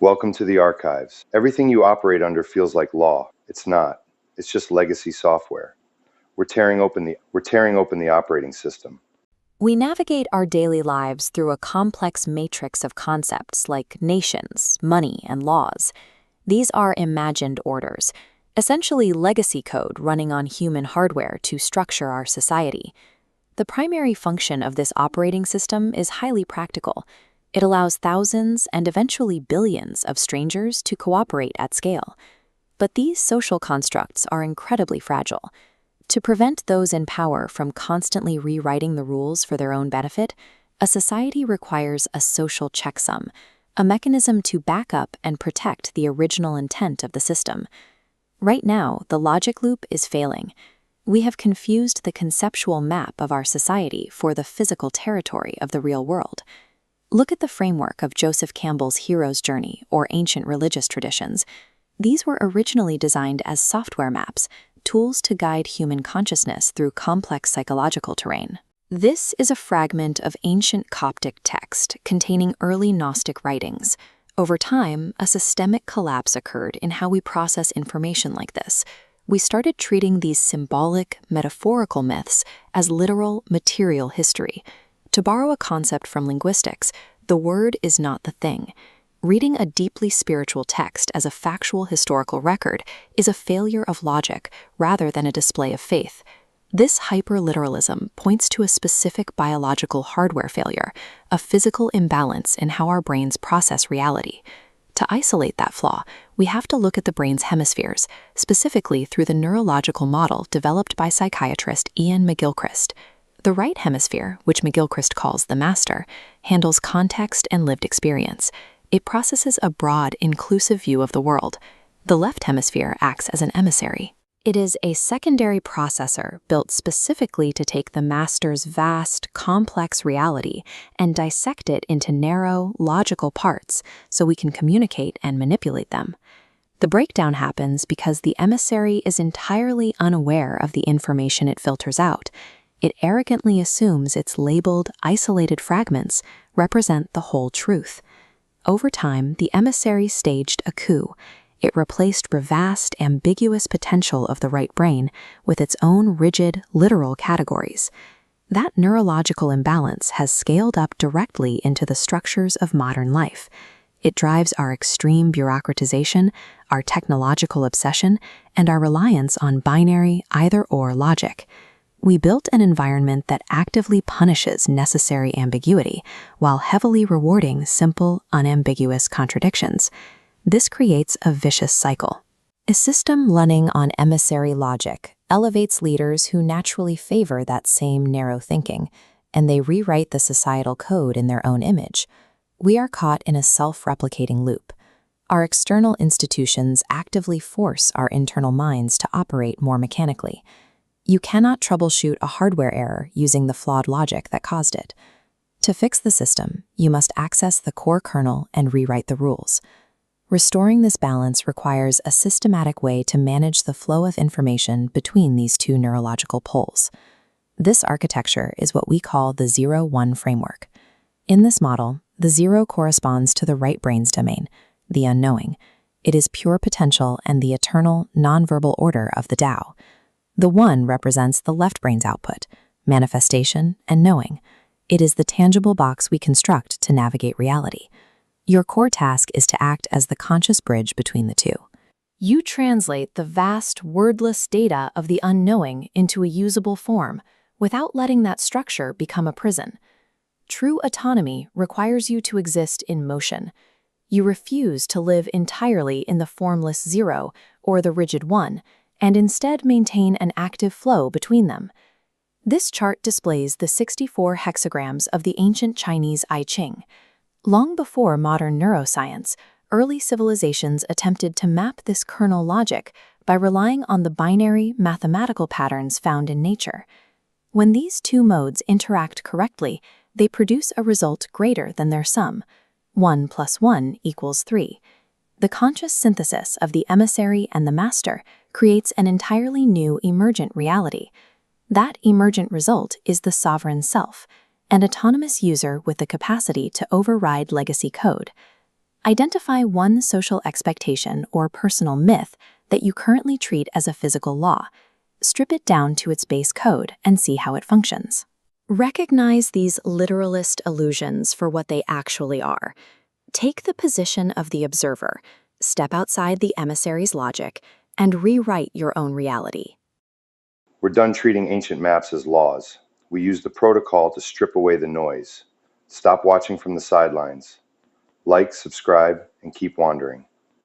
Welcome to the archives. Everything you operate under feels like law. It's not. It's just legacy software. We're tearing open the operating system. We navigate our daily lives through a complex matrix of concepts like nations, money, and laws. These are imagined orders, essentially legacy code running on human hardware to structure our society. The primary function of this operating system is highly practical. It allows thousands and eventually billions of strangers to cooperate at scale. But these social constructs are incredibly fragile. To prevent those in power from constantly rewriting the rules for their own benefit, a society requires a social checksum, a mechanism to back up and protect the original intent of the system. Right now, the logic loop is failing. We have confused the conceptual map of our society for the physical territory of the real world. Look at the framework of Joseph Campbell's hero's journey or ancient religious traditions. These were originally designed as software maps, tools to guide human consciousness through complex psychological terrain. This is a fragment of ancient Coptic text containing early Gnostic writings. Over time, a systemic collapse occurred in how we process information like this. We started treating these symbolic, metaphorical myths as literal, material history. To borrow a concept from linguistics, the word is not the thing. Reading a deeply spiritual text as a factual historical record is a failure of logic rather than a display of faith. This hyperliteralism points to a specific biological hardware failure, a physical imbalance in how our brains process reality. To isolate that flaw, we have to look at the brain's hemispheres, specifically through the neurological model developed by psychiatrist Ian McGilchrist. The right hemisphere, which McGilchrist calls the master, handles context and lived experience. It processes a broad, inclusive view of the world. The left hemisphere acts as an emissary. It is a secondary processor built specifically to take the master's vast, complex reality and dissect it into narrow, logical parts so we can communicate and manipulate them. The breakdown happens because the emissary is entirely unaware of the information it filters out. It arrogantly assumes its labeled, isolated fragments represent the whole truth. Over time, the emissary staged a coup. It replaced the vast, ambiguous potential of the right brain with its own rigid, literal categories. That neurological imbalance has scaled up directly into the structures of modern life. It drives our extreme bureaucratization, our technological obsession, and our reliance on binary either-or logic. We built an environment that actively punishes necessary ambiguity while heavily rewarding simple, unambiguous contradictions. This creates a vicious cycle. A system running on emissary logic elevates leaders who naturally favor that same narrow thinking, and they rewrite the societal code in their own image. We are caught in a self-replicating loop. Our external institutions actively force our internal minds to operate more mechanically. You cannot troubleshoot a hardware error using the flawed logic that caused it. To fix the system, you must access the core kernel and rewrite the rules. Restoring this balance requires a systematic way to manage the flow of information between these two neurological poles. This architecture is what we call the 0-1 framework. In this model, the 0 corresponds to the right brain's domain, the unknowing. It is pure potential and the eternal, nonverbal order of the Tao. The 1 represents the left brain's output, manifestation, and knowing. It is the tangible box we construct to navigate reality. Your core task is to act as the conscious bridge between the two. You translate the vast, wordless data of the unknowing into a usable form without letting that structure become a prison. True autonomy requires you to exist in motion. You refuse to live entirely in the formless 0 or the rigid 1, and instead maintain an active flow between them. This chart displays the 64 hexagrams of the ancient Chinese I Ching. Long before modern neuroscience, early civilizations attempted to map this kernel logic by relying on the binary mathematical patterns found in nature. When these two modes interact correctly, they produce a result greater than their sum. 1 + 1 = 3. The conscious synthesis of the emissary and the master creates an entirely new emergent reality. That emergent result is the sovereign self, an autonomous user with the capacity to override legacy code. Identify one social expectation or personal myth that you currently treat as a physical law. Strip it down to its base code and see how it functions. Recognize these literalist illusions for what they actually are. Take the position of the observer, step outside the emissary's logic, and rewrite your own reality. We're done treating ancient maps as laws. We use the protocol to strip away the noise. Stop watching from the sidelines. Like, subscribe, and keep wandering.